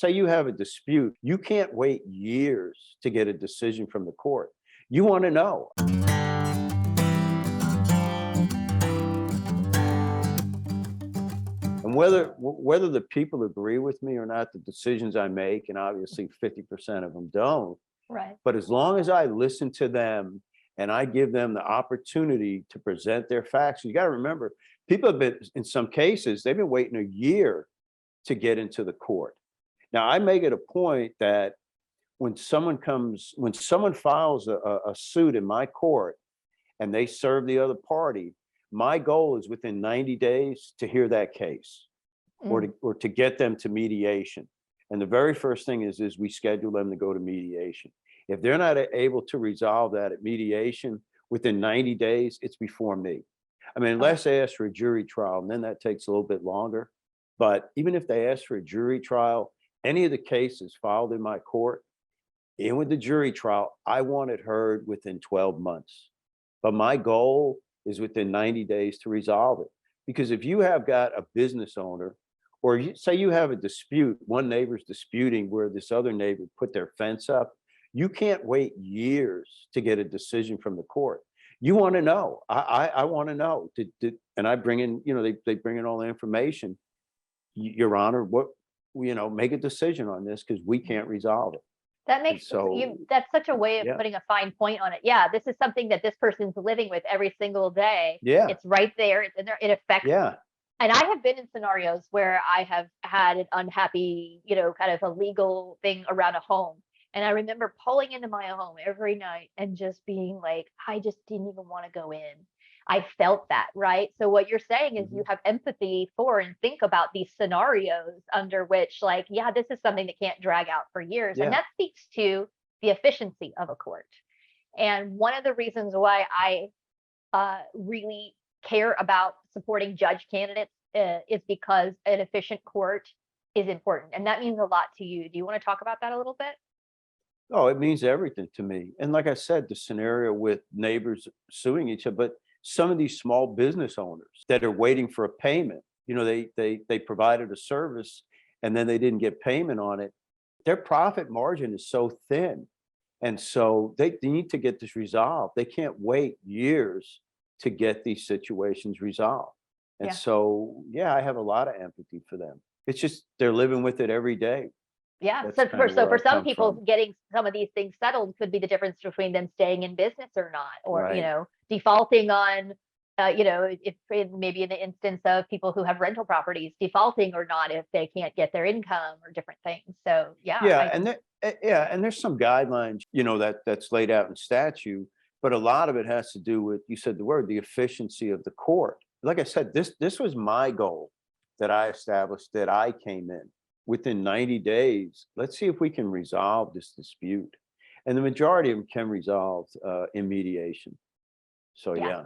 say you have a dispute, you can't wait years to get a decision from the court. You want to know. And whether the people agree with me or not, the decisions I make, and obviously 50% of them don't, Right. but as long as I listen to them and I give them the opportunity to present their facts, you got to remember, people have been, in some cases, they've been waiting a year to get into the court. Now, I make it a point that when someone files a suit in my court and they serve the other party, my goal is within 90 days to hear that case or to get them to mediation. And the very first thing is we schedule them to go to mediation. If they're not able to resolve that at mediation within 90 days, it's before me. I mean, unless they ask for a jury trial, and then that takes a little bit longer. But even if they ask for a jury trial, any of the cases filed in my court, in with the jury trial, I want it heard within 12 months. But my goal is within 90 days to resolve it. Because if you have got a business owner, or say you have a dispute, one neighbor's disputing where this other neighbor put their fence up, you can't wait years to get a decision from the court. You want to know. I want to know. And I bring in, they bring in all the information. Your Honor, make a decision on this because we can't resolve it. That makes that's such a way of putting a fine point on it. Yeah, this is something that this person's living with every single day. Yeah. It's right there. It's in there. It affects. Yeah. And I have been in scenarios where I have had an unhappy, kind of a legal thing around a home. And I remember pulling into my home every night and just being like, I just didn't even want to go in. I felt that, right? So what you're saying is you have empathy for and think about these scenarios under which, this is something that can't drag out for years. Yeah. And that speaks to the efficiency of a court. And one of the reasons why I really care about supporting judge candidates is because an efficient court is important. And that means a lot to you. Do you want to talk about that a little bit? Oh, it means everything to me. And like I said, the scenario with neighbors suing each other, but some of these small business owners that are waiting for a payment, they provided a service and then they didn't get payment on it. Their profit margin is so thin. And so they need to get this resolved. They can't wait years to get these situations resolved. And so, I have a lot of empathy for them. It's just they're living with it every day. Yeah. That's So for some people, from. getting some of these things settled could be the difference between them staying in business or not, or Right. defaulting on, if maybe in the instance of people who have rental properties, defaulting or not if they can't get their income or different things. So And there's some guidelines, that's laid out in statute, but a lot of it has to do with, you said the word, the efficiency of the court. Like I said, this was my goal that I established, that I came in within 90 days. Let's see if we can resolve this dispute. And the majority of them can resolve in mediation. So, yeah.